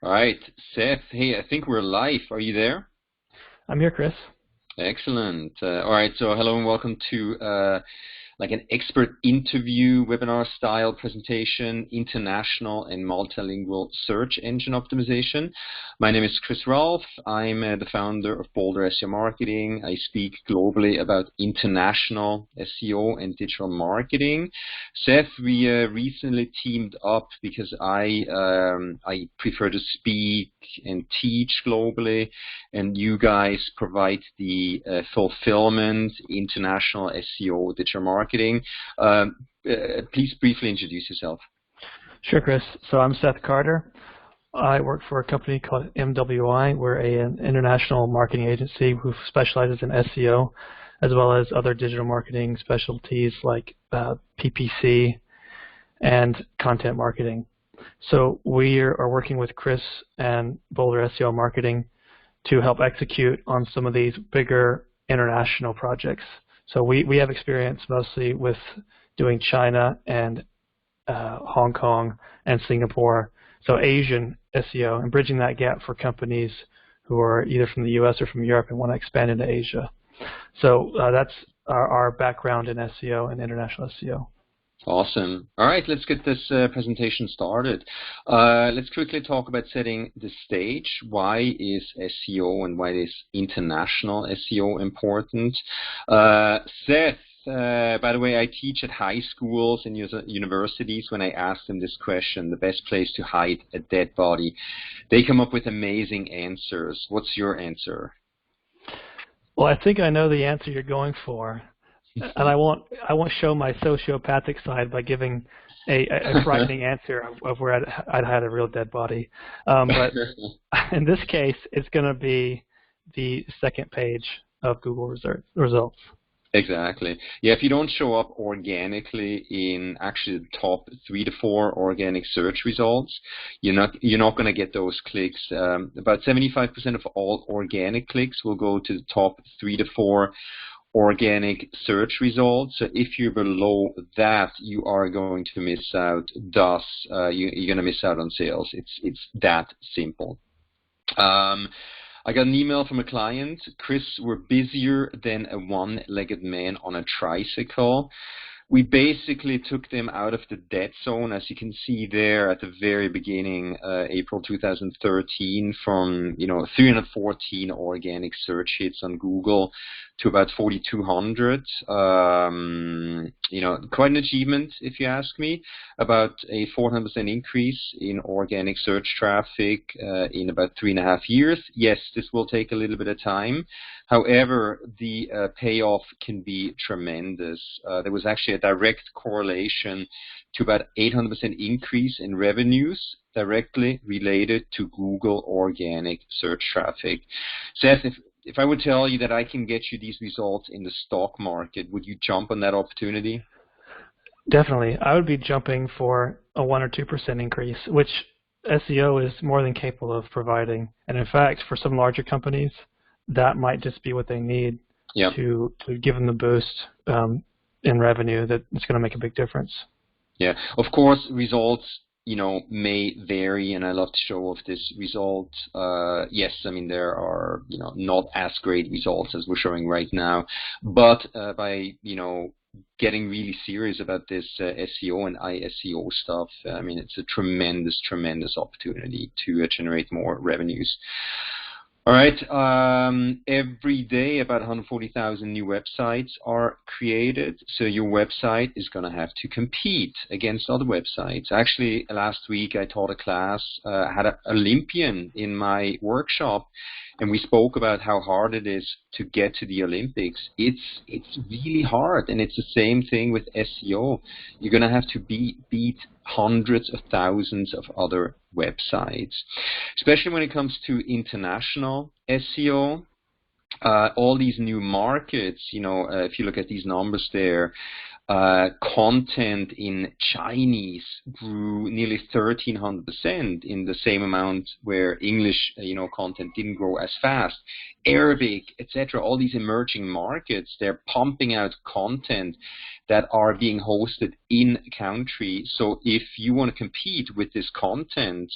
All right, Seth. Hey, I think we're live. Are you there? I'm here, Chris. Excellent. All right, so hello and welcome to like an expert interview webinar style presentation, international and multilingual search engine optimization. My name is Chris Rolfe. I'm the founder of Boulder SEO Marketing. I speak globally about international SEO and digital marketing. Seth, we recently teamed up because I prefer to speak and teach globally, and you guys provide the fulfillment, international SEO, digital marketing. Please briefly introduce yourself. Sure, Chris. So I'm Seth Carter. I work for a company called MWI. We're an international marketing agency who specializes in SEO, as well as other digital marketing specialties like PPC and content marketing. So we are working with Chris and Boulder SEO Marketing to help execute on some of these bigger international projects. So we have experience mostly with doing China and Hong Kong and Singapore, so Asian SEO, and bridging that gap for companies who are either from the US or from Europe and want to expand into Asia. So that's our background in SEO and international SEO. Awesome. All right, let's get this presentation started. Let's quickly talk about setting the stage. Why is SEO and why is international SEO important? Seth, by the way, I teach at high schools and universities. When I ask them this question, the best place to hide a dead body, they come up with amazing answers. What's your answer? Well, I think I know the answer you're going for. And I won't show my sociopathic side by giving a frightening answer of where I'd had a real dead body. But in this case, it's going to be the second page of Google results. Exactly. Yeah, if you don't show up organically in actually the top 3 to 4 organic search results, you're not going to get those clicks. About 75% of all organic clicks will go to the top 3 to 4 organic search results. So if you're below that, you are going to miss out. Thus, you're going to miss out on sales. It's that simple. I got an email from a client. Chris, we're busier than a one-legged man on a tricycle. We basically took them out of the dead zone, as you can see there at the very beginning, April 2013, from 314 organic search hits on Google to about 4,200. Quite an achievement, if you ask me. About a 400% increase in organic search traffic in about 3.5 years. Yes, this will take a little bit of time. However, the payoff can be tremendous. There was actually a direct correlation to about 800% increase in revenues directly related to Google organic search traffic. Seth, if I would tell you that I can get you these results in the stock market, would you jump on that opportunity? Definitely. I would be jumping for a 1 or 2% increase, which SEO is more than capable of providing. And in fact, for some larger companies, that might just be what they need to give them the boost in revenue that it's going to make a big difference. Yeah, of course, results may vary, and I love to show off this result. Yes, I mean there are not as great results as we're showing right now, but by getting really serious about this SEO and ISEO stuff, I mean it's a tremendous opportunity to generate more revenues. All right, every day about 140,000 new websites are created, so your website is going to have to compete against other websites. Actually, last week I taught a class, had an Olympian in my workshop, and we spoke about how hard it is to get to the Olympics. It's really hard, and it's the same thing with SEO. You're going to have to beat hundreds of thousands of other websites, especially when it comes to international SEO. All these new markets, if you look at these numbers there, Content in Chinese grew nearly 1,300% in the same amount where English, content didn't grow as fast. Arabic, etc. All these emerging markets, they're pumping out content that are being hosted in country. So if you want to compete with this content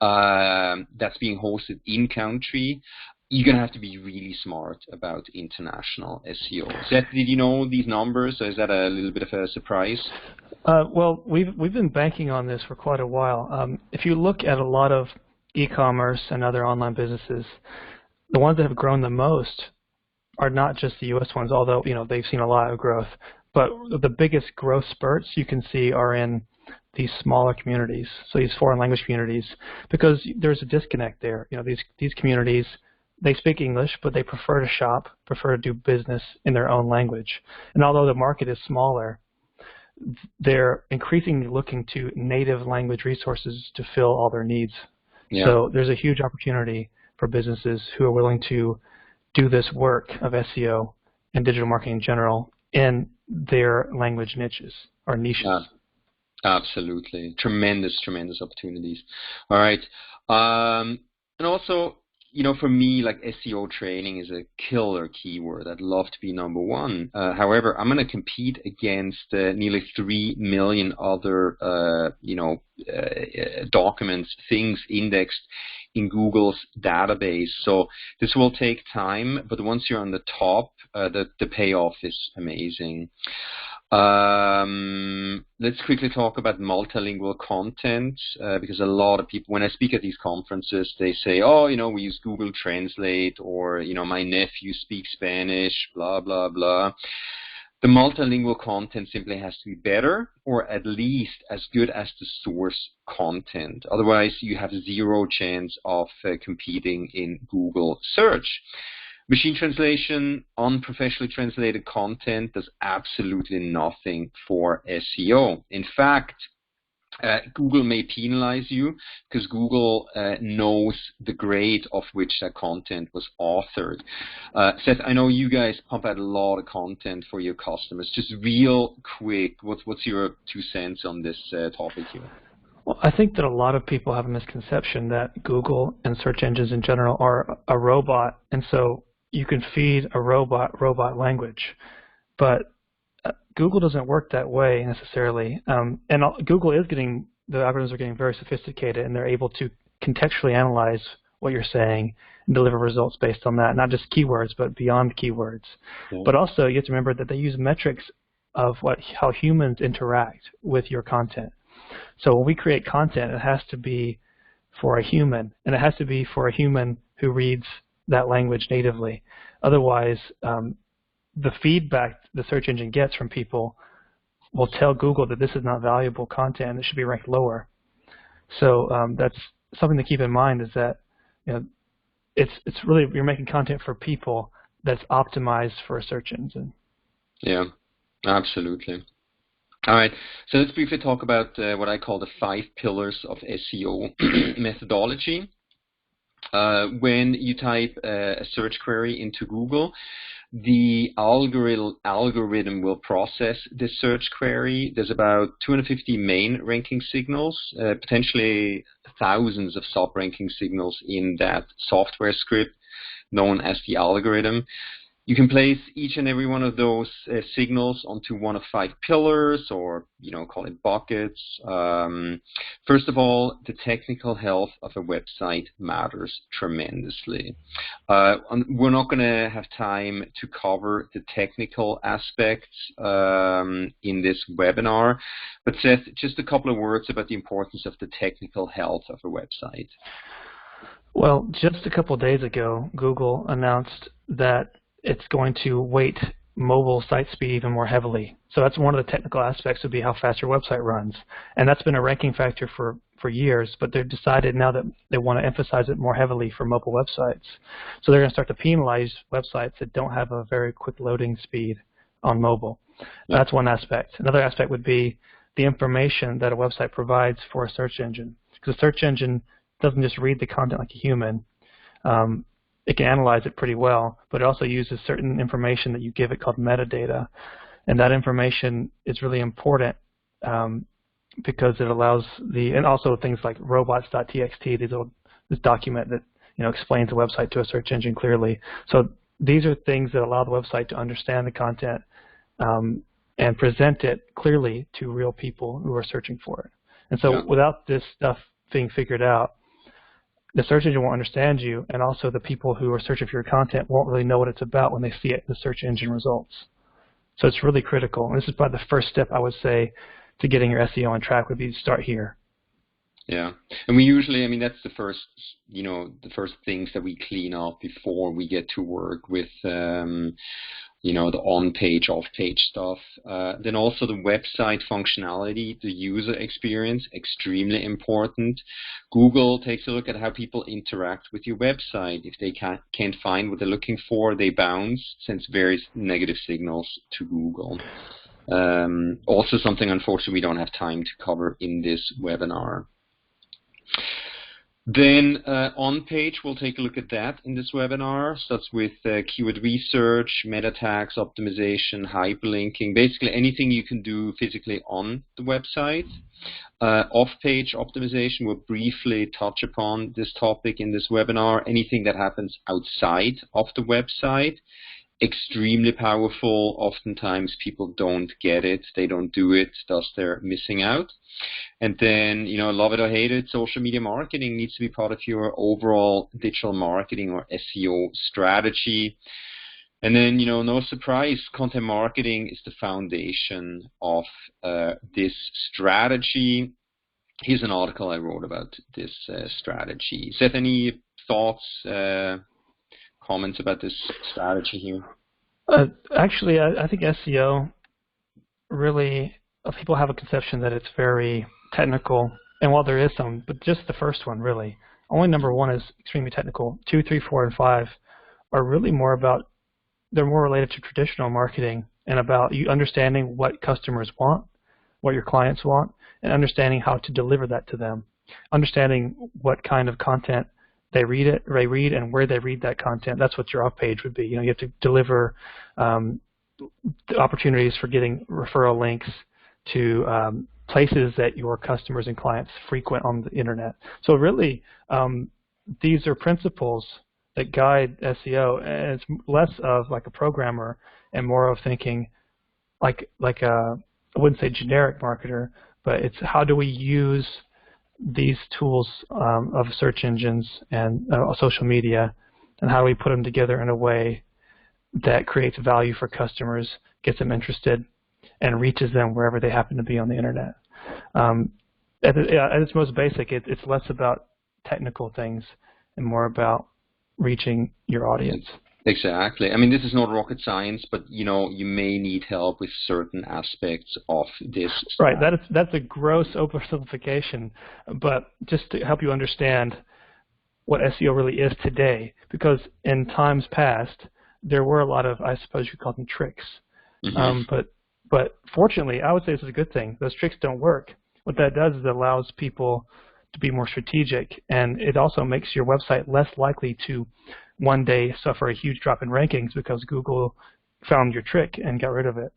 that's being hosted in country, you're going to have to be really smart about international SEO. Seth, did you know these numbers, or is that a little bit of a surprise? Well, we've been banking on this for quite a while. If you look at a lot of e-commerce and other online businesses, the ones that have grown the most are not just the U.S. ones, although they've seen a lot of growth. But the biggest growth spurts you can see are in these smaller communities, so these foreign language communities, because there's a disconnect there. These communities, they speak English, but they prefer to shop, prefer to do business in their own language. And although the market is smaller, they're increasingly looking to native language resources to fill all their needs. Yeah. So there's a huge opportunity for businesses who are willing to do this work of SEO and digital marketing in general in their language niches or niches. Yeah, absolutely. Tremendous opportunities. All right. And also, for me, like SEO training is a killer keyword. I'd love to be number one. However, I'm going to compete against nearly 3 million other, documents, things indexed in Google's database. So this will take time, but once you're on the top, the payoff is amazing. Let's quickly talk about multilingual content, because a lot of people, when I speak at these conferences, they say, we use Google Translate, or, my nephew speaks Spanish, blah, blah, blah. The multilingual content simply has to be better, or at least as good as the source content. Otherwise, you have zero chance of competing in Google search. Machine translation, unprofessionally translated content does absolutely nothing for SEO. In fact, Google may penalize you because Google knows the grade of which that content was authored. Seth, I know you guys pump out a lot of content for your customers. Just real quick, what's your 2 cents on this topic here? Well, I think that a lot of people have a misconception that Google and search engines in general are a robot, and so you can feed a robot language. But Google doesn't work that way necessarily. And Google is the algorithms are getting very sophisticated, and they're able to contextually analyze what you're saying and deliver results based on that, not just keywords, but beyond keywords. Yeah. But also, you have to remember that they use metrics of how humans interact with your content. So when we create content, it has to be for a human, and it has to be for a human who reads that language natively. Otherwise, the feedback the search engine gets from people will tell Google that this is not valuable content and it should be ranked lower. So that's something to keep in mind, is that it's really, you're making content for people that's optimized for a search engine. Yeah, absolutely. All right, so let's briefly talk about what I call the 5 pillars of SEO methodology. When you type a search query into Google, the algorithm will process this search query. There's about 250 main ranking signals, potentially thousands of sub-ranking signals in that software script known as the algorithm. You can place each and every one of those signals onto one of 5 pillars, or call it buckets. First of all, the technical health of a website matters tremendously. We're not going to have time to cover the technical aspects in this webinar, but Seth, just a couple of words about the importance of the technical health of a website. Well, just a couple of days ago, Google announced that it's going to weight mobile site speed even more heavily. So that's one of the technical aspects, would be how fast your website runs. And that's been a ranking factor for years, but they've decided now that they want to emphasize it more heavily for mobile websites. So they're going to start to penalize websites that don't have a very quick loading speed on mobile. Yeah. That's one aspect. Another aspect would be the information that a website provides for a search engine. Because a search engine doesn't just read the content like a human. It can analyze it pretty well, but it also uses certain information that you give it called metadata. And that information is really important because it allows and also things like robots.txt, this document that explains the website to a search engine clearly. So these are things that allow the website to understand the content and present it clearly to real people who are searching for it. And so without this stuff being figured out, the search engine won't understand you, and also the people who are searching for your content won't really know what it's about when they see it in the search engine results. So it's really critical. And this is probably the first step, I would say, to getting your SEO on track would be to start here. Yeah, and we usually, I mean, that's the first, the first things that we clean up before we get to work with, the on-page, off-page stuff. Then also the website functionality, the user experience, extremely important. Google takes a look at how people interact with your website. If they can't find what they're looking for, they bounce, sends various negative signals to Google. Also something, unfortunately, we don't have time to cover in this webinar. Then on page, we'll take a look at that in this webinar. Starts with keyword research, meta tags, optimization, hyperlinking, basically anything you can do physically on the website. Off-page optimization, we'll briefly touch upon this topic in this webinar. Anything that happens outside of the website. Extremely powerful. Oftentimes people don't get it, they don't do it, thus they're missing out. And then, love it or hate it, social media marketing needs to be part of your overall digital marketing or SEO strategy. And then, no surprise, content marketing is the foundation of this strategy. Here's an article I wrote about this strategy. Seth, any thoughts, comments about this strategy here? Actually, I think SEO really, people have a conception that it's very technical, and while there is some, but just the first one really. Only number 1 is extremely technical. 2, 3, 4, and 5 are really they're more related to traditional marketing and about you understanding what customers want, what your clients want, and understanding how to deliver that to them. Understanding what kind of content they read and where they read that content. That's what your off page would be. You have to deliver the opportunities for getting referral links to places that your customers and clients frequent on the internet. So really, these are principles that guide SEO, and it's less of like a programmer and more of thinking like I wouldn't say generic marketer, but it's how do we use these tools of search engines and social media, and how do we put them together in a way that creates value for customers, gets them interested, and reaches them wherever they happen to be on the internet. At its most basic, it's less about technical things and more about reaching your audience. Exactly. I mean, this is not rocket science, but you may need help with certain aspects of this. Right. That's a gross oversimplification, but just to help you understand what SEO really is today, because in times past there were a lot of, I suppose you call them tricks, but fortunately, I would say this is a good thing. Those tricks don't work. What that does is it allows people to be more strategic, and it also makes your website less likely to one day suffer a huge drop in rankings because Google found your trick and got rid of it.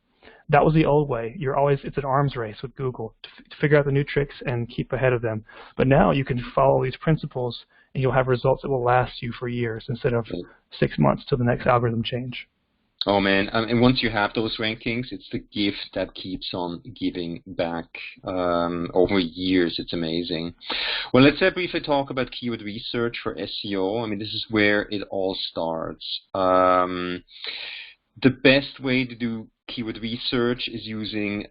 That was the old way. It's an arms race with Google to figure out the new tricks and keep ahead of them. But now you can follow these principles and you'll have results that will last you for years instead of 6 months till the next algorithm change. Oh man, and once you have those rankings, it's the gift that keeps on giving back over years. It's amazing. Well, let's briefly talk about keyword research for SEO. I mean, this is where it all starts. The best way to do keyword research is using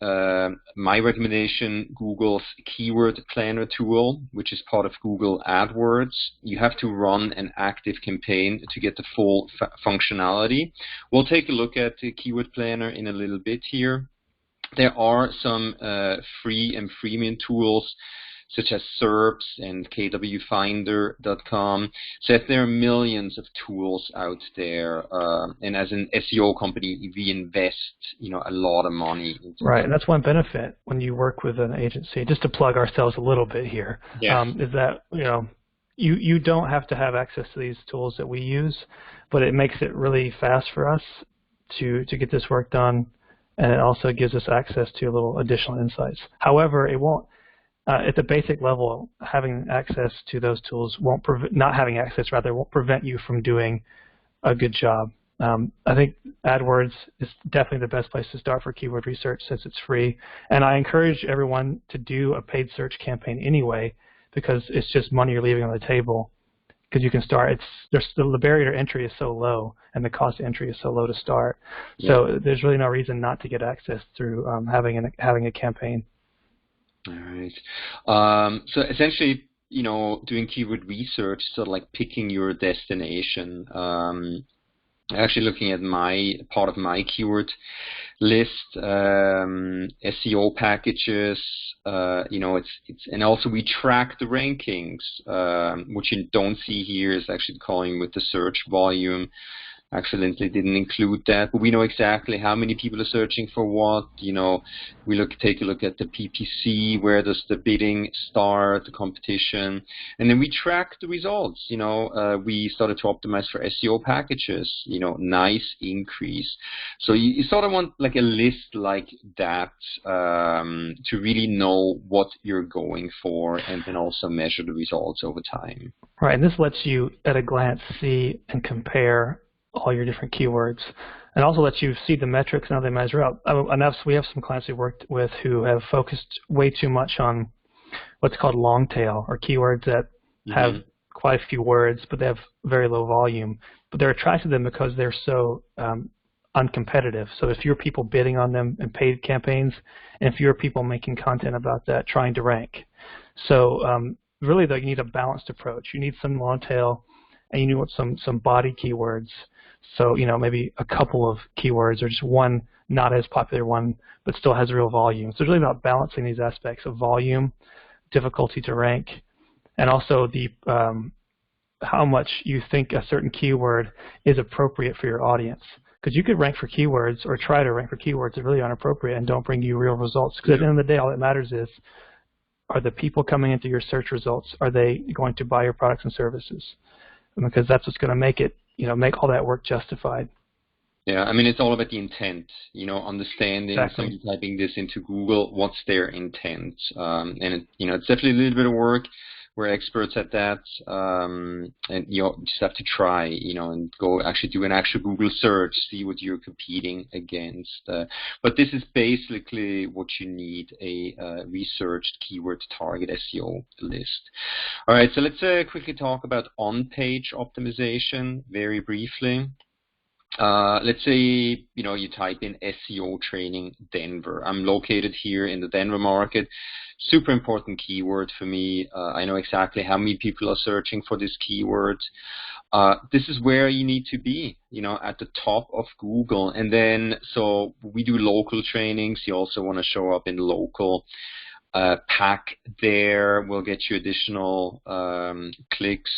my recommendation, Google's Keyword Planner tool, which is part of Google AdWords. You have to run an active campaign to get the full functionality. We'll take a look at the Keyword Planner in a little bit here. There are some free and freemium tools such as SERPs and kwfinder.com. So there are millions of tools out there, and as an SEO company, we invest, a lot of money into Right, and that's one benefit when you work with an agency. Just to plug ourselves a little bit here, is that you don't have to have access to these tools that we use, but it makes it really fast for us to get this work done and it also gives us access to a little additional insights. However, it won't, at the basic level, having access to those tools won't not having access rather won't prevent you from doing a good job. I think AdWords is definitely the best place to start for keyword research since it's free, and I encourage everyone to do a paid search campaign anyway, because it's just money you're leaving on the table. Because you can start, the barrier to entry is so low, and the cost of entry is so low to start. Yeah. So there's really no reason not to get access through having a campaign. All right. So essentially, doing keyword research, sort of like picking your destination. Actually, looking at part of my keyword list, SEO packages. And also we track the rankings. What you don't see here is actually calling with the search volume. Accidentally didn't include that, but we know exactly how many people are searching for what. We take a look at the PPC, where does the bidding start, the competition, and then we track the results. We started to optimize for SEO packages. Nice increase. So you sort of want like a list like that to really know what you're going for, and then also measure the results over time. Right, and this lets you at a glance see and compare all your different keywords, and also lets you see the metrics and how they measure up. We have some clients we worked with who have focused way too much on what's called long tail, or keywords that have quite a few words, but they have very low volume. But they're attracted to them because they're so uncompetitive. So there's fewer people bidding on them in paid campaigns, and fewer people making content about that trying to rank. So really, though, you need a balanced approach. You need some long tail, and you need some body keywords. So, maybe a couple of keywords, or just one not as popular one, but still has real volume. So it's really about balancing these aspects of volume, difficulty to rank, and also the how much you think a certain keyword is appropriate for your audience. Because you could rank for keywords, or try to rank for keywords that are really inappropriate and don't bring you real results. Because at the end of the day, all that matters is, are the people coming into your search results, are they going to buy your products and services? Because that's what's going to make it, make all that work justified. Yeah, I mean, it's all about the intent, understanding somebody typing this into Google, what's their intent. And it's definitely a little bit of work. We're experts at that. And you just have to try, and go actually do an actual Google search, see what you're competing against. But this is basically what you need, a researched keyword target SEO list. All right, so let's quickly talk about on-page optimization very briefly. Let's say, you type in SEO training Denver. I'm located here in the Denver market. Super important keyword for me. I know exactly how many people are searching for this keyword. This is where you need to be, at the top of Google. And then, so we do local trainings. You also want to show up in local. Pack there will get you additional clicks.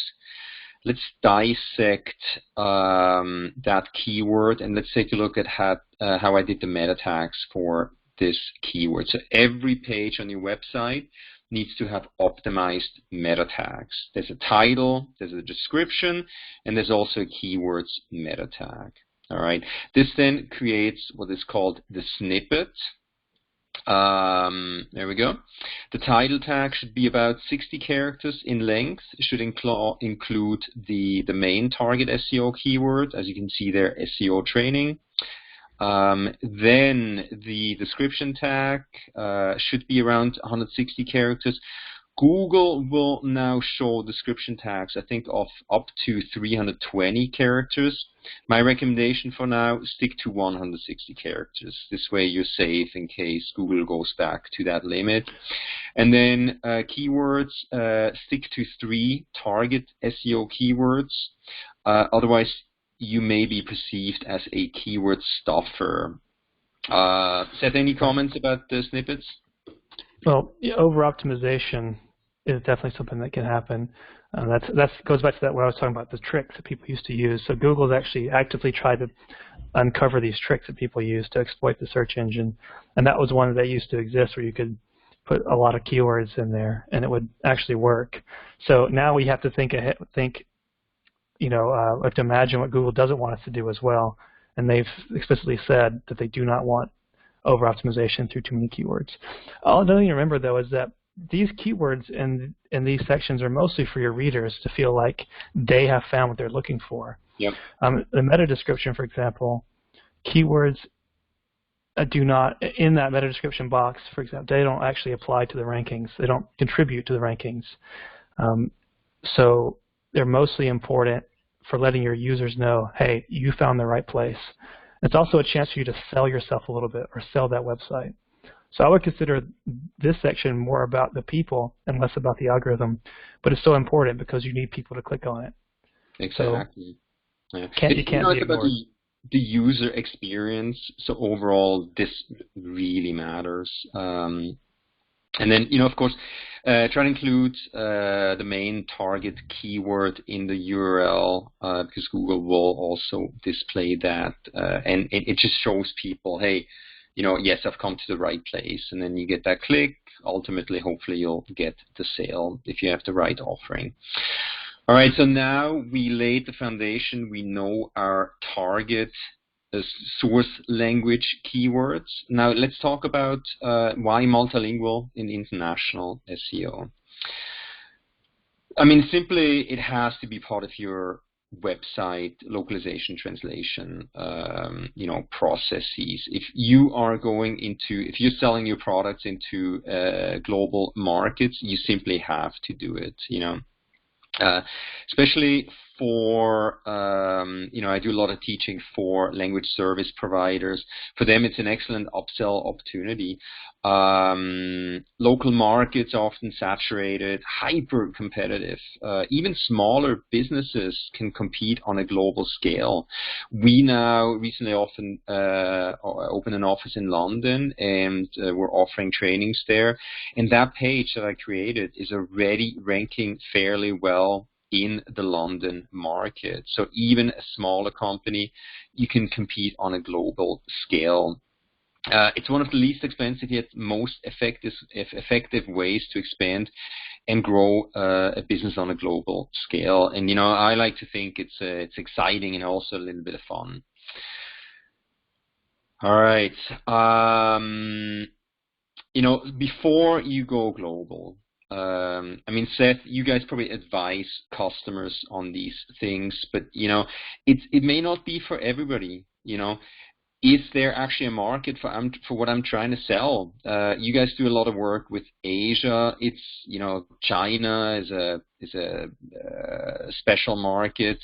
Let's dissect that keyword, and let's take a look at how I did the meta tags for this keyword. So every page on your website needs to have optimized meta tags. There's a title, there's a description, and there's also a keywords meta tag. All right. This then creates what is called the snippet. There we go. The title tag should be about 60 characters in length. It should include the main target SEO keyword, as you can see there, SEO training. Then the description tag should be around 160 characters. Google will now show description tags, I think, of up to 320 characters. My recommendation for now, stick to 160 characters. This way you're safe in case Google goes back to that limit. And then keywords, stick to 3 target SEO keywords. Otherwise, you may be perceived as a keyword stuffer. Seth, any comments about the snippets? Well, over-optimization is definitely something that can happen. That goes back to what I was talking about, the tricks that people used to use. So Google's actually actively tried to uncover these tricks that people use to exploit the search engine. And that was one that used to exist, where you could put a lot of keywords in there and it would actually work. So now we have to we have to imagine what Google doesn't want us to do as well. And they've explicitly said that they do not want over-optimization through too many keywords. Another thing to remember, though, is that these keywords in these sections are mostly for your readers to feel like they have found what they're looking for. Yep. The meta description, for example, keywords do not, in that meta description box, for example, they don't actually apply to the rankings. They don't contribute to the rankings. So they're mostly important for letting your users know, hey, you found the right place. It's also a chance for you to sell yourself a little bit or sell that website. So I would consider this section more about the people and less about the algorithm, but it's so important because you need people to click on it. Exactly. So you can't be it's about ignored. the user experience. So overall, this really matters. And then, of course, try to include the main target keyword in the URL because Google will also display that, and it just shows people, hey, yes, I've come to the right place, and then you get that click. Ultimately, hopefully, you'll get the sale if you have the right offering. All right, so now we laid the foundation. We know our target source language keywords. Now let's talk about why multilingual in international SEO. I mean, simply, it has to be part of your website localization translation processes. If you're selling your products into global markets, you simply have to do it, especially for I do a lot of teaching for language service providers. For them, it's an excellent upsell opportunity. Local markets are often saturated, hyper competitive. Even smaller businesses can compete on a global scale. We now recently opened an office in London, and we're offering trainings there. And that page that I created is already ranking fairly well in the London market. So even a smaller company, you can compete on a global scale. It's one of the least expensive yet most effective ways to expand and grow a business on a global scale. And I like to think it's exciting and also a little bit of fun. All right. Before you go global, Seth, you guys probably advise customers on these things, but it may not be for everybody. Is there actually a market for what I'm trying to sell? You guys do a lot of work with Asia. It's China is a special market.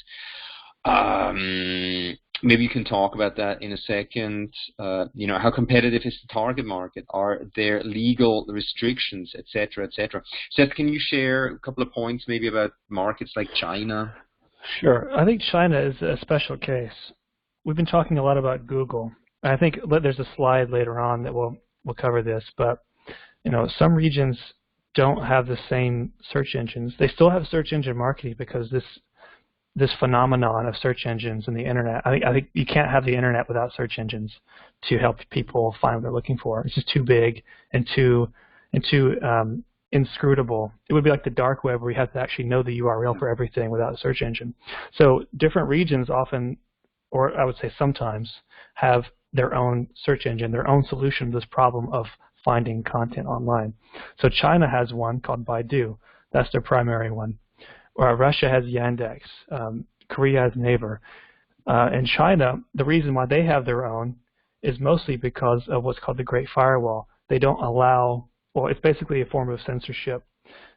Maybe you can talk about that in a second. How competitive is the target market? Are there legal restrictions, et cetera, et cetera? Seth, can you share a couple of points maybe about markets like China? Sure. I think China is a special case. We've been talking a lot about Google. I think there's a slide later on that will cover this, but some regions don't have the same search engines. They still have search engine marketing because this phenomenon of search engines and the internet. I think you can't have the internet without search engines to help people find what they're looking for. It's just too big and too inscrutable. It would be like the dark web where you have to actually know the URL for everything without a search engine. So different regions often, or I would say sometimes, have their own search engine, their own solution to this problem of finding content online. So China has one called Baidu. That's their primary one. Russia has Yandex. Korea has Naver. In China, the reason why they have their own is mostly because of what's called the Great Firewall. They don't allow, well, it's basically a form of censorship,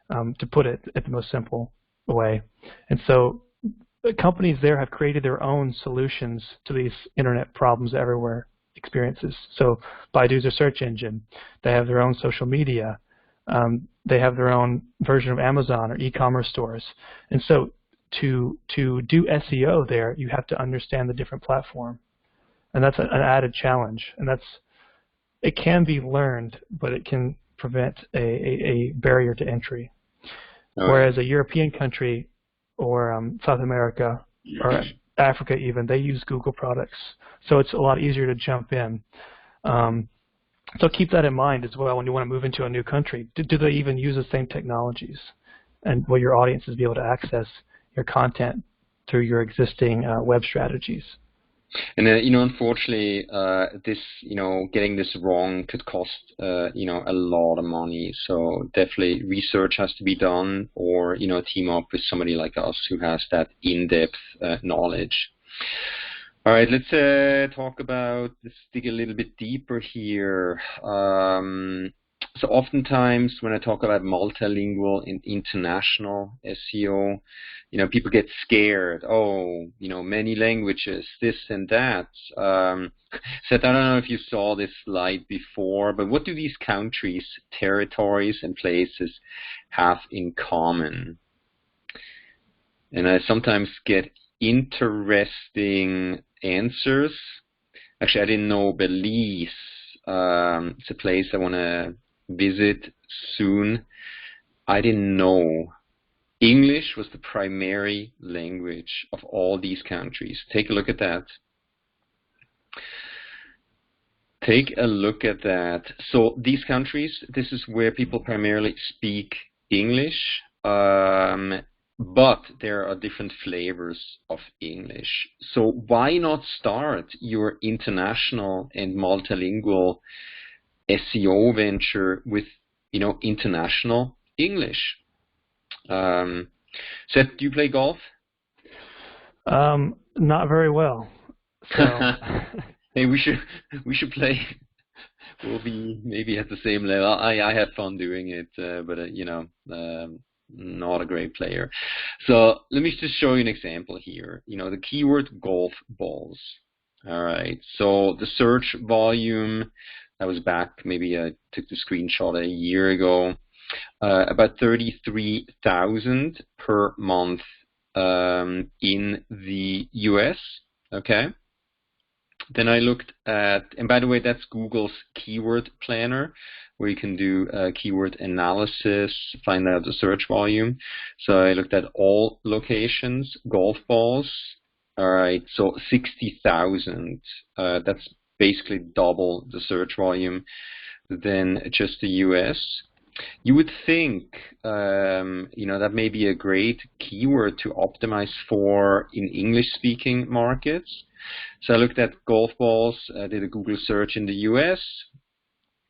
to put it at the most simple way. And so the companies there have created their own solutions to these internet problems that everywhere experiences. So Baidu's a search engine. They have their own social media. They have their own version of Amazon or e-commerce stores. And so to do SEO there, you have to understand the different platform. And that's an added challenge. And it can be learned, but it can prevent a barrier to entry. Whereas a European country or South America or Africa even, they use Google products. So it's a lot easier to jump in. So keep that in mind as well when you want to move into a new country. Do they even use the same technologies? And will your audiences be able to access your content through your existing web strategies? And unfortunately, this getting this wrong could cost a lot of money. So definitely research has to be done, or team up with somebody like us who has that in-depth knowledge. All right, let's dig a little bit deeper here. So oftentimes when I talk about multilingual and international SEO, people get scared. Oh, many languages, this and that. Seth, I don't know if you saw this slide before, but what do these countries, territories, and places have in common? And I sometimes get interesting answers. Actually, I didn't know Belize. It's a place I want to visit soon. I didn't know English was the primary language of all these countries. Take a look at that. Take a look at that. So these countries, this is where people primarily speak English, but there are different flavors of English. So why not start your international and multilingual SEO venture with, international English? Seth, do you play golf? Not very well. So hey, we should play. We'll be maybe at the same level. I had fun doing it, but not a great player. So let me just show you an example here. The keyword golf balls. All right. So the search volume, that was back, maybe I took the screenshot a year ago, about 33,000 per month in the US. Okay. Then I looked at, and by the way, that's Google's keyword planner, where you can do keyword analysis, find out the search volume. So I looked at all locations, golf balls. All right, so 60,000. That's basically double the search volume than just the US. You would think, that may be a great keyword to optimize for in English-speaking markets. So I looked at golf balls, did a Google search in the US.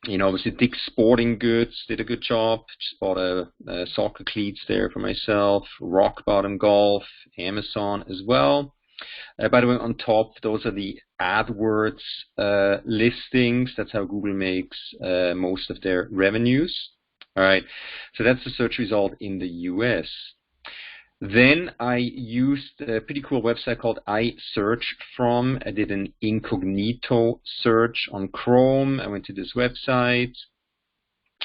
Obviously Dick's Sporting Goods did a good job. Just bought a soccer cleats there for myself. Rock Bottom Golf, Amazon as well. By the way, on top, those are the AdWords listings. That's how Google makes most of their revenues. All right, so that's the search result in the US. Then I used a pretty cool website called iSearch. I did an incognito search on Chrome. I went to this website.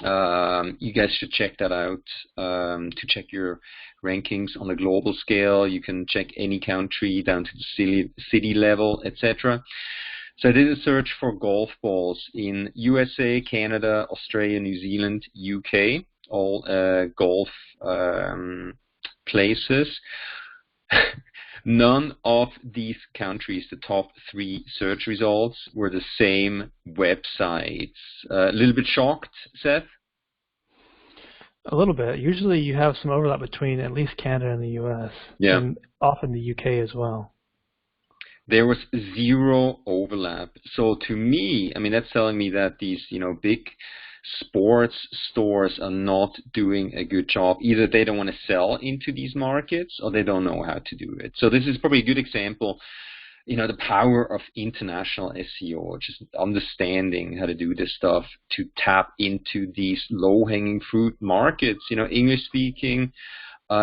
You guys should check that out to check your rankings on a global scale. You can check any country down to the city level, etc. So I did a search for golf balls in USA, Canada, Australia, New Zealand, UK, all golf places. None of these countries, the top 3 search results, were the same websites. A little bit shocked, Seth? A little bit. Usually you have some overlap between at least Canada and the US. Yeah. And often the UK as well. There was zero overlap. So to me, that's telling me that these, big sports stores are not doing a good job. Either they don't want to sell into these markets or they don't know how to do it. So this is probably a good example, the power of international SEO, just understanding how to do this stuff to tap into these low-hanging fruit markets, English speaking.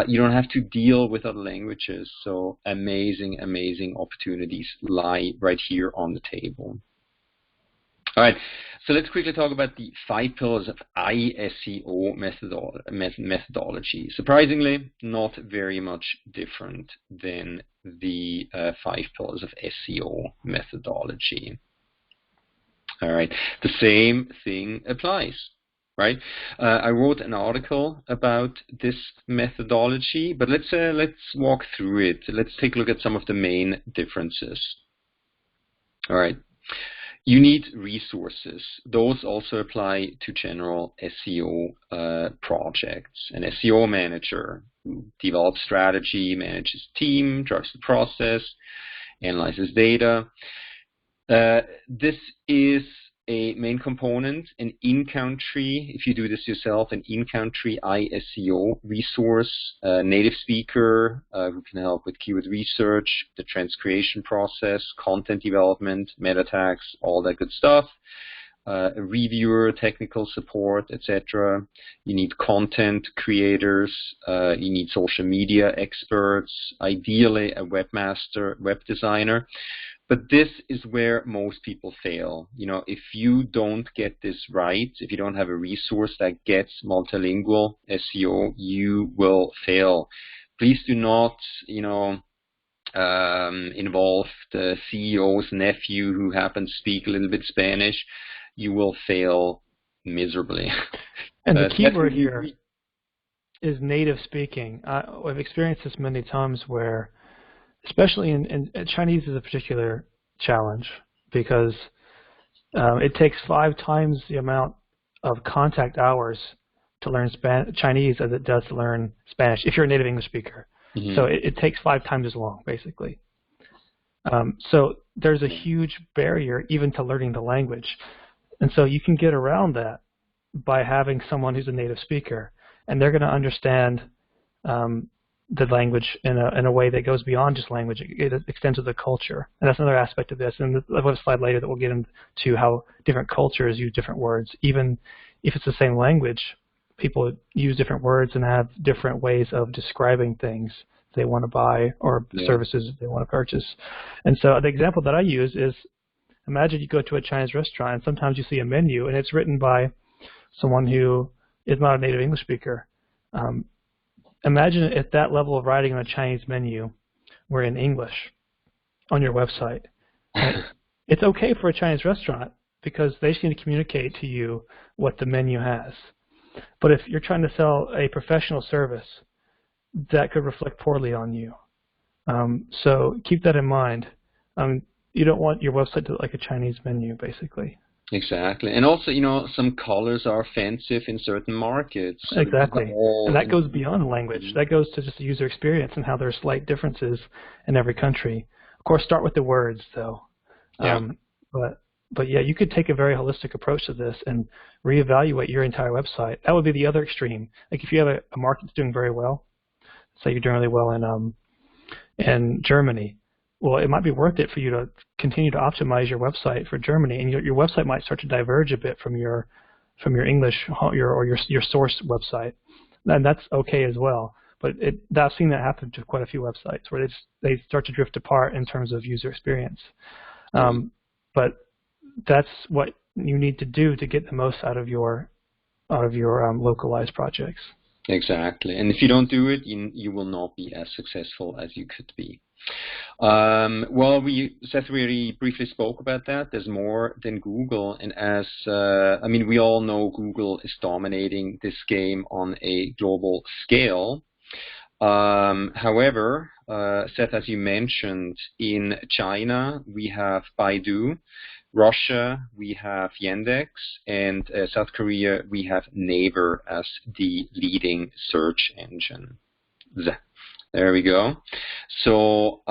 You don't have to deal with other languages. So amazing, amazing opportunities lie right here on the table. All right, so let's quickly talk about the 5 pillars of ISEO methodology. Surprisingly, not very much different than the 5 pillars of SEO methodology. All right, the same thing applies. Right, I wrote an article about this methodology, but let's walk through it. Let's take a look at some of the main differences. All right, you need resources. Those also apply to general SEO projects. An SEO manager who develops strategy, manages team, drives the process, analyzes data. This is a main component, an in-country, if you do this yourself, an in-country ISEO resource, native speaker who can help with keyword research, the transcreation process, content development, meta tags, all that good stuff. A reviewer, technical support, etc. You need content creators, you need social media experts, ideally a webmaster, web designer. But this is where most people fail. You know, if you don't get this right, if you don't have a resource that gets multilingual SEO, you will fail. Please do not, involve the CEO's nephew who happens to speak a little bit Spanish. You will fail miserably. And the key word here is native speaking. I've experienced this many times where, especially in Chinese is a particular challenge because it takes 5 times the amount of contact hours to learn Chinese as it does to learn Spanish if you're a native English speaker. Mm-hmm. So it takes 5 times as long, basically. So there's a huge barrier even to learning the language. And so you can get around that by having someone who's a native speaker, and they're going to understand the language in a way that goes beyond just language. It extends to the culture. And that's another aspect of this. And I'll have a slide later that we'll get into how different cultures use different words. Even if it's the same language, people use different words and have different ways of describing things they want to buy or services they want to purchase. And so the example that I use is, imagine you go to a Chinese restaurant and sometimes you see a menu and it's written by someone who is not a native English speaker. Imagine if that level of writing on a Chinese menu were in English on your website. It's okay for a Chinese restaurant because they just need to communicate to you what the menu has. But if you're trying to sell a professional service, that could reflect poorly on you. So keep that in mind. You don't want your website to look like a Chinese menu, basically. Exactly. And also, some colors are offensive in certain markets. So exactly. And that goes beyond language. That goes to just the user experience and how there are slight differences in every country. Of course, start with the words, though. Yeah. But yeah, you could take a very holistic approach to this and reevaluate your entire website. That would be the other extreme. Like if you have a market that's doing very well, say you're doing really well in Germany, well, it might be worth it for you to continue to optimize your website for Germany, and your website might start to diverge a bit from your English or your source website, and that's okay as well. But I've seen that happen to quite a few websites where they start to drift apart in terms of user experience. But that's what you need to do to get the most out of your localized projects. Exactly, and if you don't do it, you will not be as successful as you could be. Well, Seth really briefly spoke about that. There's more than Google, and we all know Google is dominating this game on a global scale. However, Seth, as you mentioned, in China we have Baidu, Russia we have Yandex, and South Korea we have Naver as the leading search engine. There we go. So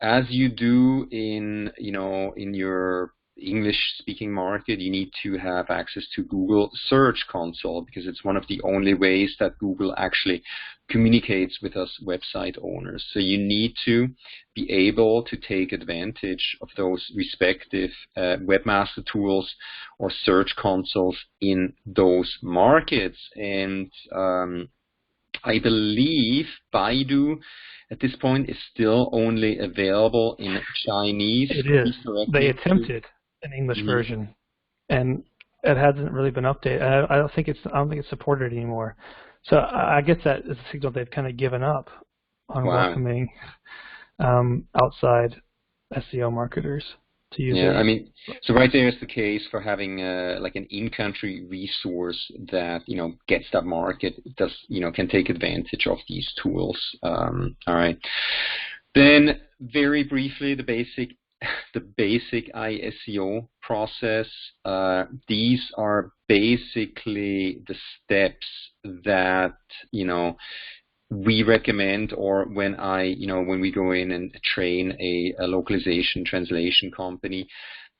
as you do in your English-speaking market, you need to have access to Google Search Console because it's one of the only ways that Google actually communicates with us website owners. So you need to be able to take advantage of those respective webmaster tools or search consoles in those markets. And I believe Baidu at this point is still only available in Chinese. It is. They attempted an English version, and it hasn't really been updated. I don't think it's supported anymore. So I guess that is a signal they've kind of given up on welcoming outside SEO marketers to use it. Yeah, so right there is the case for having like an in-country resource that gets that market, can take advantage of these tools. All right. Then very briefly, the basic ISEO process. These are basically the steps that we recommend, or when when we go in and train a localization translation company,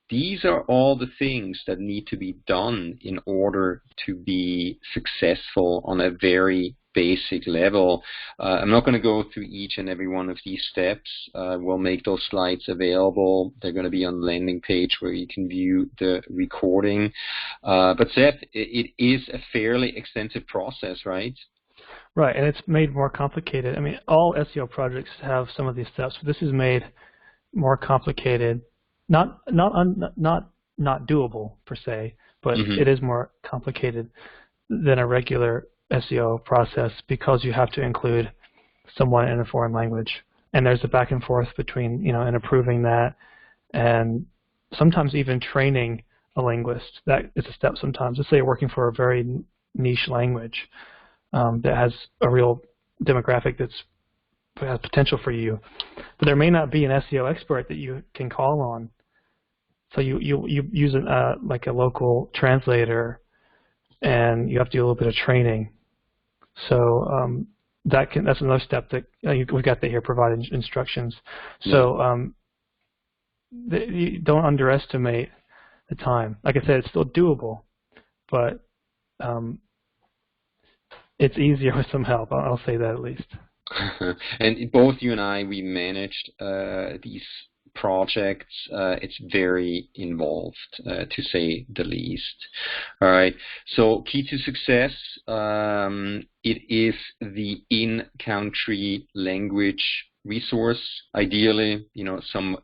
these are all the things that need to be done in order to be successful on a very basic level. I'm not going to go through each and every one of these steps. We'll make those slides available. They're going to be on the landing page where you can view the recording. But Seth, it is a fairly extensive process, right? Right, and it's made more complicated. I mean, all SEO projects have some of these steps, but this is made more complicated. Not doable per se, but it is more complicated than a regular SEO process because you have to include someone in a foreign language, and there's a back and forth between and approving that, and sometimes even training a linguist. That is a step sometimes. Let's say you're working for a very niche language that has a real demographic that has potential for you, but there may not be an SEO expert that you can call on. So you use like a local translator, and you have to do a little bit of training. So that's another step that we've got that here, provide instructions. So you don't underestimate the time. Like I said, it's still doable, but it's easier with some help. I'll say that at least. And both you and I, we managed these projects. It's very involved, to say the least. All right. So key to success, it is the in-country language resource. Ideally,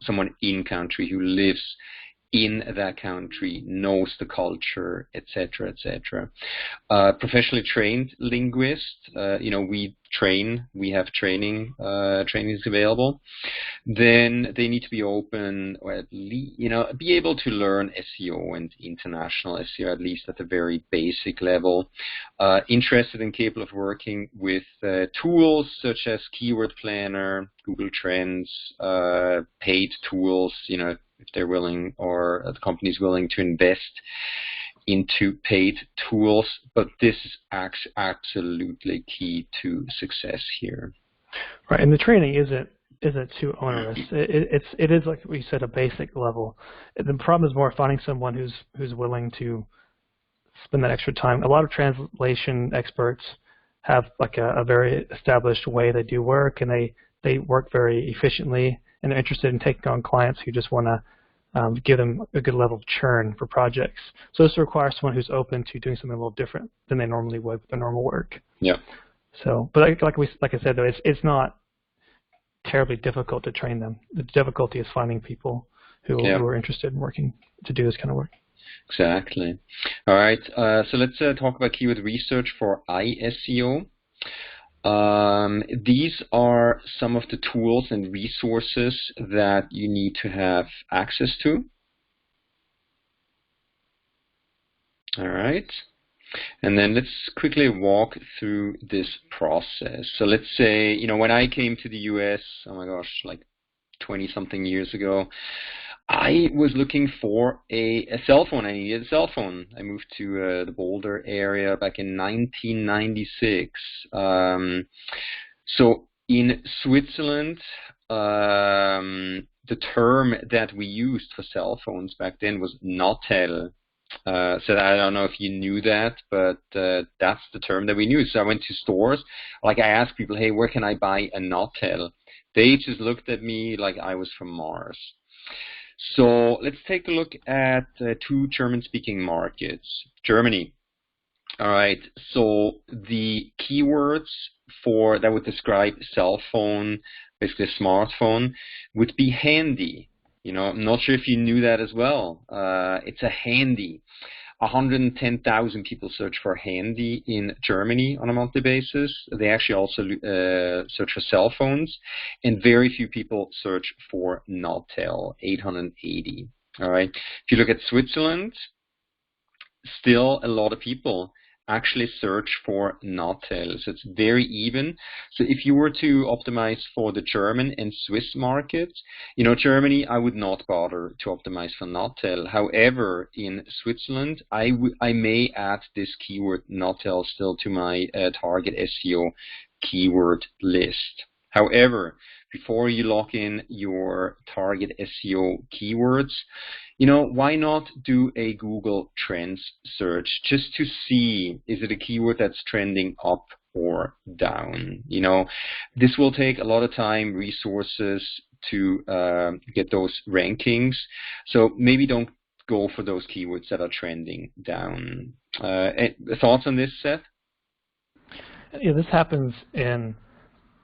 someone in-country who lives in that country, knows the culture, etc., etc. Professionally trained linguists, we have trainings available. Then they need to be open, or at least, be able to learn SEO and international SEO, at least at a very basic level. Interested and capable of working with tools such as Keyword Planner, Google Trends, paid tools, if they're willing, or the company's willing to invest into paid tools. But this is absolutely key to success here. Right, and the training isn't too onerous. It is, like we said, a basic level. The problem is more finding someone who's willing to spend that extra time. A lot of translation experts have like a very established way they do work, and they work very efficiently, and they're interested in taking on clients who just want to give them a good level of churn for projects. So this requires someone who's open to doing something a little different than they normally would with their normal work. Yeah. So, but like I said, though, it's not terribly difficult to train them. The difficulty is finding people who are interested in working to do this kind of work. Exactly. All right. So let's talk about keyword research for ISEO. These are some of the tools and resources that you need to have access to. All right. And then let's quickly walk through this process. So let's say, when I came to the US, oh my gosh, like 20-something years ago, I was looking for a cell phone. I needed a cell phone. I moved to the Boulder area back in 1996. So in Switzerland, the term that we used for cell phones back then was Notel. So I don't know if you knew that, but that's the term that we knew. So I went to stores. Like, I asked people, hey, where can I buy a Notel? They just looked at me like I was from Mars. So let's take a look at two German-speaking markets. Germany. All right. So the keywords that would describe cell phone, basically a smartphone, would be handy. I'm not sure if you knew that as well. It's a handy. 110,000 people search for handy in Germany on a monthly basis. They actually also search for cell phones, and very few people search for Notel, 880. All right. If you look at Switzerland, still a lot of people actually search for Notel. So it's very even. So if you were to optimize for the German and Swiss markets, Germany, I would not bother to optimize for Notel. However, in Switzerland, I may add this keyword Notel still to my target SEO keyword list. However, before you lock in your target SEO keywords, why not do a Google Trends search just to see, is it a keyword that's trending up or down? This will take a lot of time, resources to get those rankings. So maybe don't go for those keywords that are trending down. Thoughts on this, Seth? Yeah, this happens in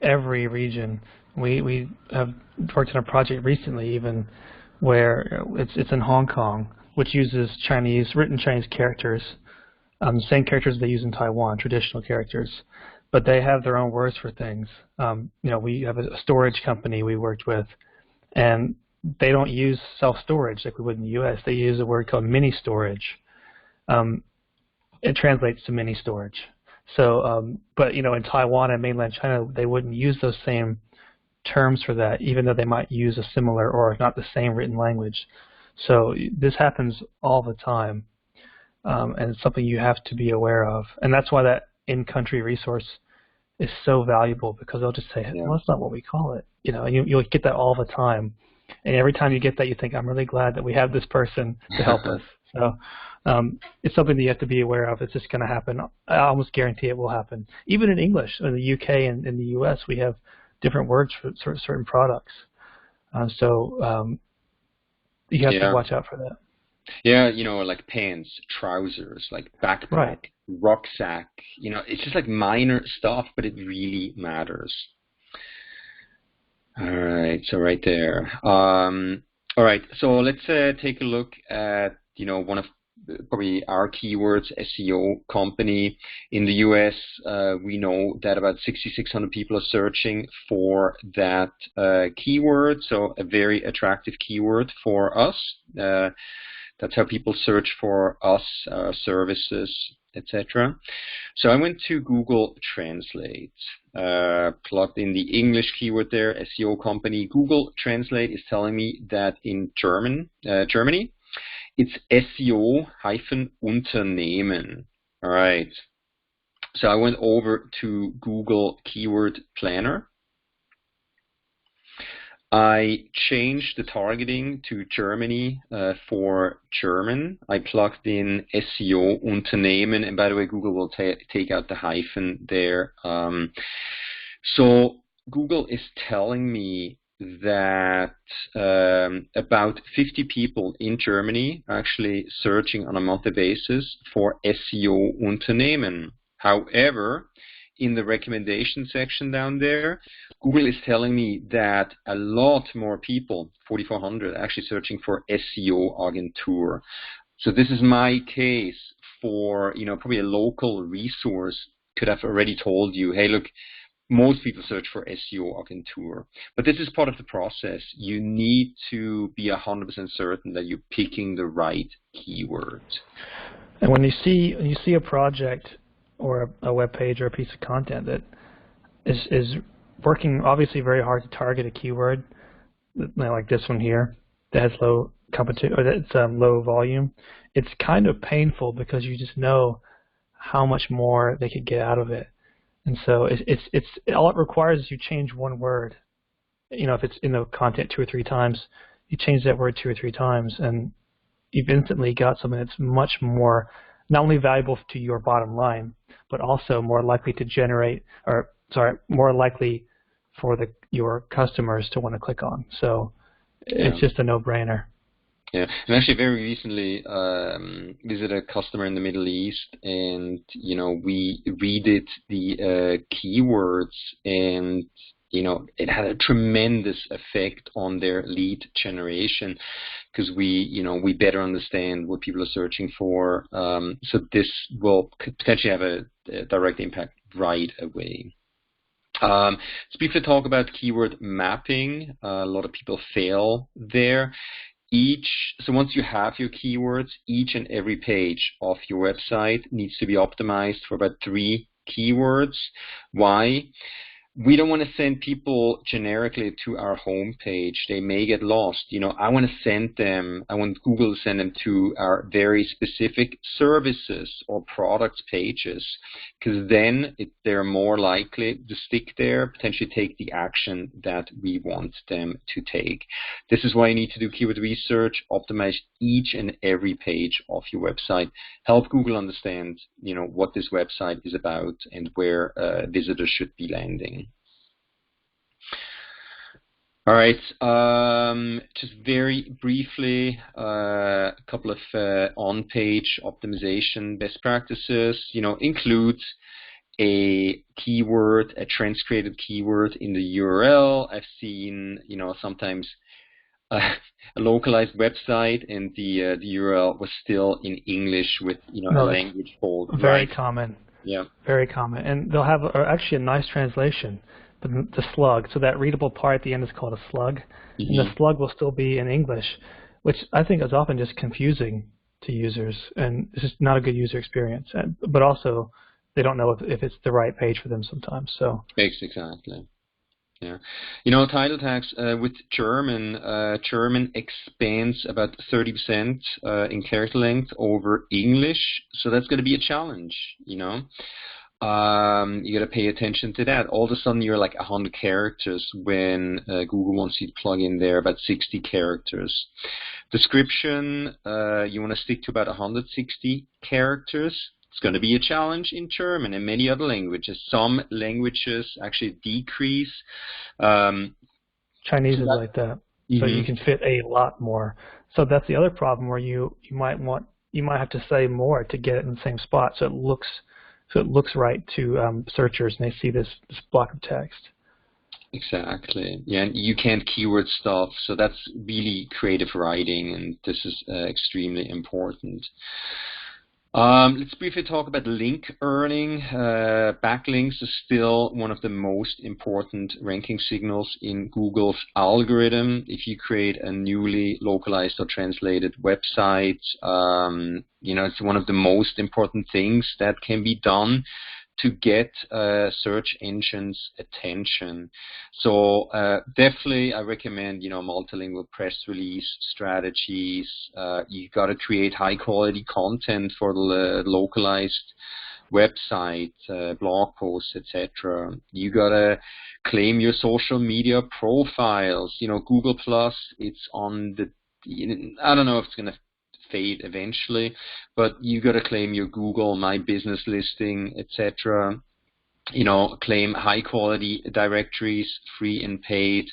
every region. We have worked on a project recently even where it's in Hong Kong, which uses written Chinese characters, same characters they use in Taiwan, traditional characters, but they have their own words for things. We have a storage company we worked with, and they don't use self-storage like we would in the U.S. They use a word called mini storage. It translates to mini storage. So, but in Taiwan and mainland China, they wouldn't use those same terms for that, even though they might use a similar or not the same written language. So this happens all the time, and it's something you have to be aware of. And that's why that in-country resource is so valuable, because they'll just say, well, that's not what we call it. You'll get that all the time. And every time you get that, you think, I'm really glad that we have this person to help us. So it's something that you have to be aware of. It's just going to happen. I almost guarantee it will happen. Even in English, in the UK and in the US, we have different words for certain products. So you have to watch out for that. Yeah, like pants, trousers, like backpack, right. rucksack. It's just like minor stuff, but it really matters. All right, so right there. All right, so let's take a look at one of probably our keywords, SEO company in the US. We know that about 6,600 people are searching for that keyword, so a very attractive keyword for us. That's how people search for us, services, etc. So I went to Google Translate, plugged in the English keyword there, SEO company. Google Translate is telling me that in Germany, it's SEO-Unternehmen. All right. So I went over to Google Keyword Planner. I changed the targeting to Germany for German. I plugged in SEO Unternehmen, and by the way, Google will take out the hyphen there. So Google is telling me that about 50 people in Germany are actually searching on a monthly basis for SEO Unternehmen. However, in the recommendation section down there, Google is telling me that a lot more people, 4,400, are actually searching for SEO Agentur. So this is my case for, probably a local resource could have already told you, hey, look, most people search for SEO Agentur. But this is part of the process. You need to be 100% certain that you're picking the right keywords. And when you see a project or a web page or a piece of content that is working obviously very hard to target a keyword, like this one here, that has low competition or that's low volume, it's kind of painful because you just know how much more they could get out of it. And so it's all it requires is you change one word. If it's in the content 2 or 3 times, you change that word 2 or 3 times, and you've instantly got something that's much more not only valuable to your bottom line, but also more likely to generate, more likely for your customers to want to click on. So it's just a no-brainer. Yeah, and actually very recently visited a customer in the Middle East, and we redid the keywords, and it had a tremendous effect on their lead generation because we better understand what people are searching for. So this will potentially have a direct impact right away. Let's briefly talk about keyword mapping. A lot of people fail there. So once you have your keywords, each and every page of your website needs to be optimized for about 3 keywords. Why? we don't want to send people generically to our homepage. They may get lost. I want Google to send them to our very specific services or product pages, because then they're more likely to stick there, potentially take the action that we want them to take. This is why you need to do keyword research, optimize each and every page of your website, help Google understand, what this website is about and where visitors should be landing. All right, just very briefly, a couple of on-page optimization best practices, include a keyword, a transcreated keyword in the URL. I've seen, sometimes a localized website and the URL was still in English with, a language called very common. Yeah. Very common. And they'll have actually a nice translation. The slug, so that readable part at the end is called a slug, and the slug will still be in English, which I think is often just confusing to users, and it's just not a good user experience. But also, they don't know if it's the right page for them sometimes. So exactly. Yeah, title tags with German expands about 30% in character length over English, so that's going to be a challenge. You got to pay attention to that. All of a sudden, you're like 100 characters when Google wants you to plug in there about 60 characters. Description, you want to stick to about 160 characters. It's going to be a challenge in German and many other languages. Some languages actually decrease. Chinese is like that, so you can fit a lot more. So that's the other problem, where you might have to say more to get it in the same spot, so it looks right to searchers, and they see this block of text. Exactly. Yeah, and you can't keyword stuff, so that's really creative writing, and this is extremely important. Let's briefly talk about link earning. Backlinks is still one of the most important ranking signals in Google's algorithm. If you create a newly localized or translated website, it's one of the most important things that can be done to get search engines' attention. So definitely I recommend, multilingual press release strategies. You got to create high quality content for the localized website, blog posts, etc. You got to claim your social media profiles. Google Plus, it's on the, I don't know if it's going to fade eventually, but you got to claim your Google My Business listing, etc. Claim high quality directories, free and paid.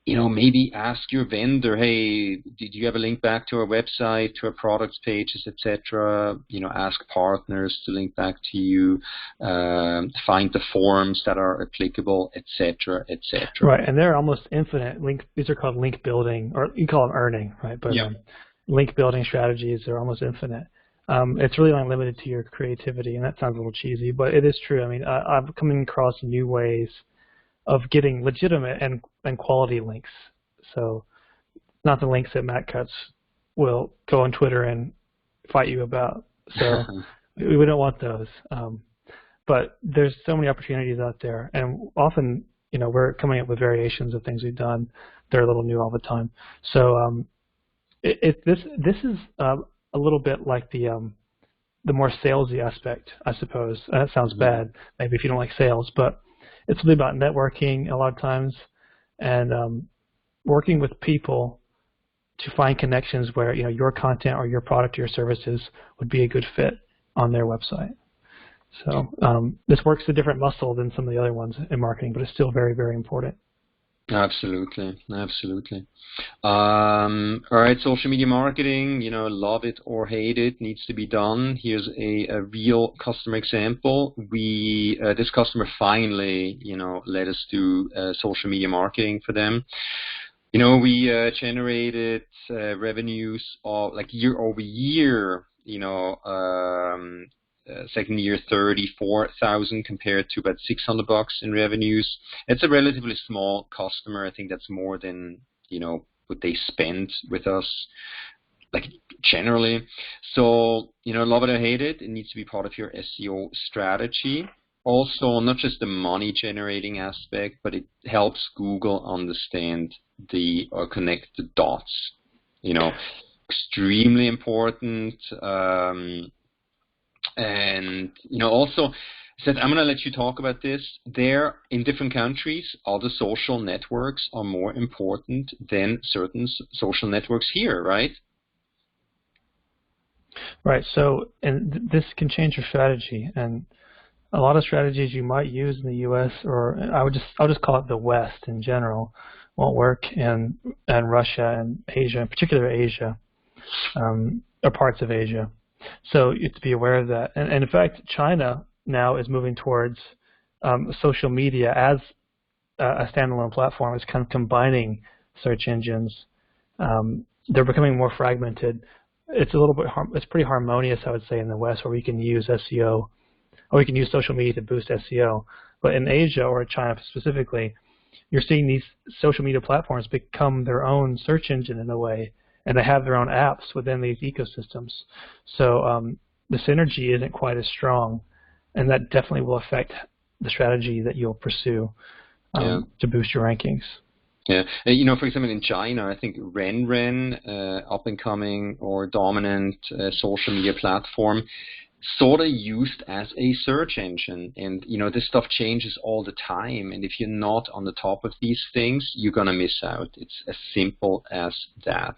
Maybe ask your vendor, hey, did you have a link back to our website, to our products pages, etc. Ask partners to link back to you, find the forums that are applicable, etc., etc. Right, and they're almost infinite. These are called link building, or you call them earning, right? But link building strategies are almost infinite. It's really only limited to your creativity, and that sounds a little cheesy, but it is true. I mean, I've come across new ways of getting legitimate and quality links. So not the links that Matt Cutts will go on Twitter and fight you about. So we don't want those. But there's so many opportunities out there, and often, we're coming up with variations of things we've done. They're a little new all the time. So this is a little bit like the more salesy aspect, I suppose. That sounds bad, maybe if you don't like sales, but it's really about networking a lot of times, and working with people to find connections where your content or your product or your services would be a good fit on their website. So this works a different muscle than some of the other ones in marketing, but it's still very, very important. Absolutely. All right, social media marketing, love it or hate it, needs to be done. Here's a real customer example. This customer finally, let us do social media marketing for them. We generated revenues of year over year, second year 34,000 compared to about $600 in revenues. It's a relatively small customer. I think that's more than what they spend with us, generally. So love it or hate it, it needs to be part of your SEO strategy. also not just the money generating aspect, but it helps Google understand or connect the dots. Extremely important. And also said, I'm going to let you talk about this. There, in different countries, other social networks are more important than certain social networks here, right? Right. So, and this can change your strategy. And a lot of strategies you might use in the U.S. or I'll just call it the West in general, won't work in Russia and Asia, in particular Asia, or parts of Asia. So you have to be aware of that. And in fact, China now is moving towards social media as a standalone platform. It's kind of combining search engines. They're becoming more fragmented. It's a little bit it's pretty harmonious, I would say, in the West, where we can use SEO, or we can use social media to boost SEO. But in Asia or China specifically, you're seeing these social media platforms become their own search engine in a way, and they have their own apps within these ecosystems. So the synergy isn't quite as strong, and that definitely will affect the strategy that you'll pursue to boost your rankings. Yeah, for example, in China, I think Renren, up and coming or dominant social media platform, sort of used as a search engine. And this stuff changes all the time, and if you're not on the top of these things, you're gonna miss out. It's as simple as that.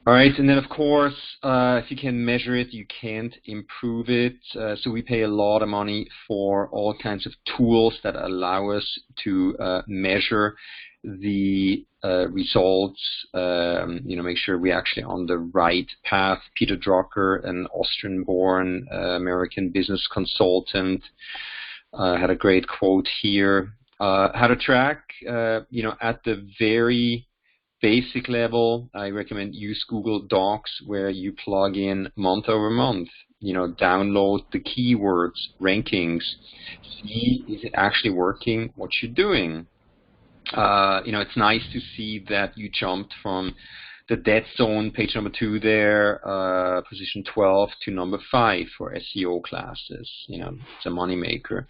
All right, and then of course, if you can measure it, you can't improve it. So we pay a lot of money for all kinds of tools that allow us to measure the results. Make sure we're actually on the right path. Peter Drucker, an Austrian-born American business consultant, had a great quote here. How to track? At the very basic level, I recommend use Google Docs, where you plug in month over month, download the keywords, rankings, see is it actually working, what you're doing. It's nice to see that you jumped from the dead zone, page number 2 there, position 12 to number 5 for SEO classes. It's a moneymaker.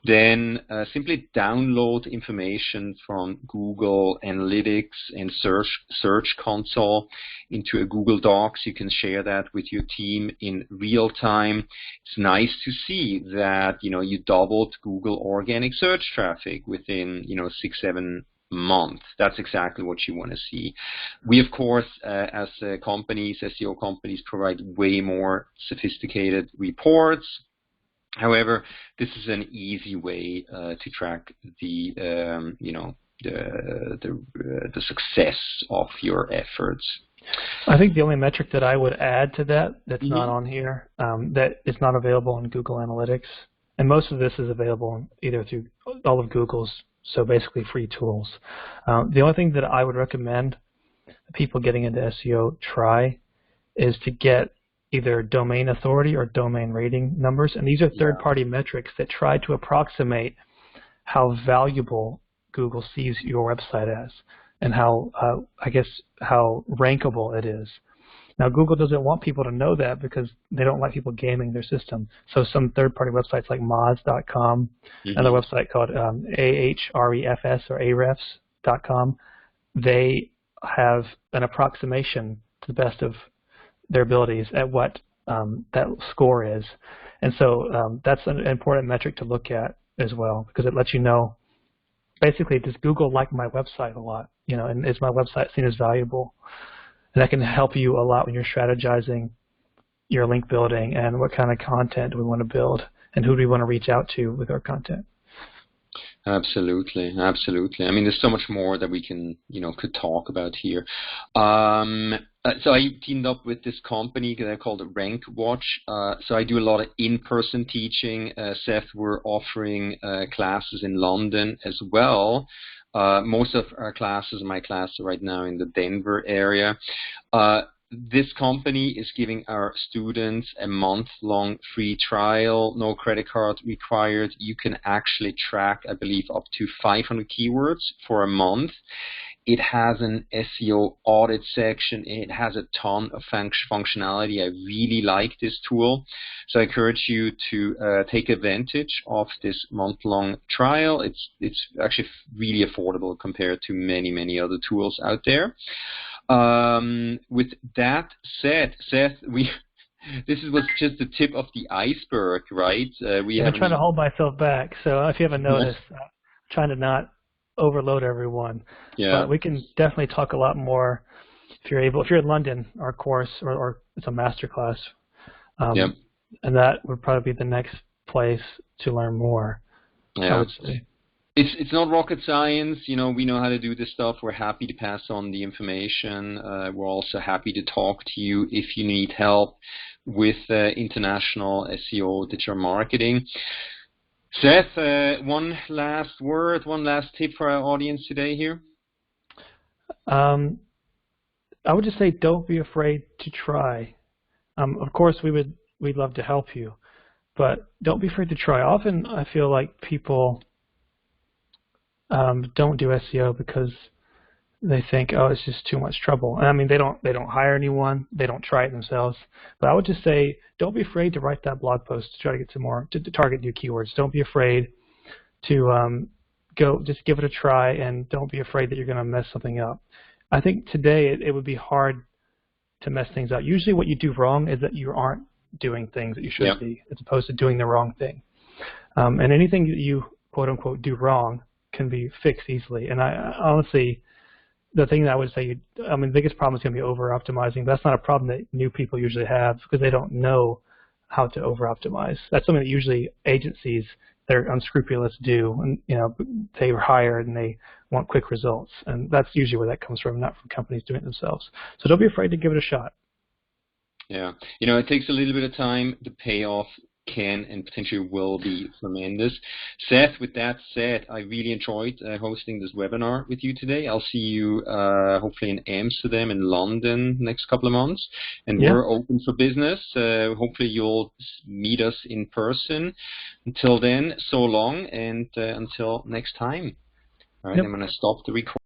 Then simply download information from Google Analytics and Search Console into a Google Docs. You can share that with your team in real time. It's nice to see that you doubled Google organic search traffic within 6-7 month. That's exactly what you want to see. We, of course, as companies, SEO companies, provide way more sophisticated reports. However, this is an easy way to track the success of your efforts. I think the only metric that I would add to that's not on here, that is not available in Google Analytics, and most of this is available either through all of Google's, so basically free tools. The only thing that I would recommend people getting into SEO try is to get either domain authority or domain rating numbers, and these are third-party metrics that try to approximate how valuable Google sees your website as, and how how rankable it is. Now, Google doesn't want people to know that because they don't like people gaming their system. So some third-party websites like moz.com, another website called Ahrefs or Ahrefs.com, they have an approximation to the best of their abilities at what that score is. And so that's an important metric to look at as well, because it lets you know, basically, does Google like my website a lot? And is my website seen as valuable? And that can help you a lot when you're strategizing your link building and what kind of content we want to build and who do we want to reach out to with our content. Absolutely, absolutely. I mean, there's so much more that we can, could talk about here. So I teamed up with this company called Rank Watch. So I do a lot of in-person teaching. Seth, we're offering classes in London as well. Most of my classes right now in the Denver area. This company is giving our students a month-long free trial, no credit card required. You can actually track, I believe, up to 500 keywords for a month. It has an SEO audit section. It has a ton of functionality. I really like this tool. So I encourage you to take advantage of this month-long trial. It's actually really affordable compared to many other tools out there. With that said, Seth, this was just the tip of the iceberg, right? I'm trying to hold myself back. So if you haven't noticed, I'm trying to not overload everyone. Yeah. But we can definitely talk a lot more if you're able. If you're in London, our course or it's a master class, Yep. and that would probably be the next place to learn more. Yeah. I would say. It's not rocket science, we know how to do this stuff. We're happy to pass on the information. We're also happy to talk to you if you need help with international SEO, digital marketing. Seth, one last word, one last tip for our audience today here. I would just say don't be afraid to try. Of course, we'd love to help you, but don't be afraid to try. Often I feel like people don't do SEO because they think, oh, it's just too much trouble. And I mean, they don't hire anyone, they don't try it themselves. But I would just say, don't be afraid to write that blog post to try to get some more, to target new keywords. Don't be afraid to just give it a try, and don't be afraid that you're going to mess something up. I think today it would be hard to mess things up. Usually, what you do wrong is that you aren't doing things that you should be, as opposed to doing the wrong thing. And anything that you quote unquote do wrong can be fixed easily. And I honestly, the thing that I would say, the biggest problem is going to be over-optimizing. That's not a problem that new people usually have because they don't know how to over-optimize. That's something that usually agencies that are unscrupulous do. And they are hired and they want quick results, and that's usually where that comes from, not from companies doing it themselves. So don't be afraid to give it a shot. Yeah, it takes a little bit of time. The payoff can and potentially will be tremendous. Seth, with that said, I really enjoyed hosting this webinar with you today. I'll see you hopefully in Amsterdam and London next couple of months, and we're open for business. Hopefully you'll meet us in person. Until then, so long, and until next time. All right, I'm going to stop the recording.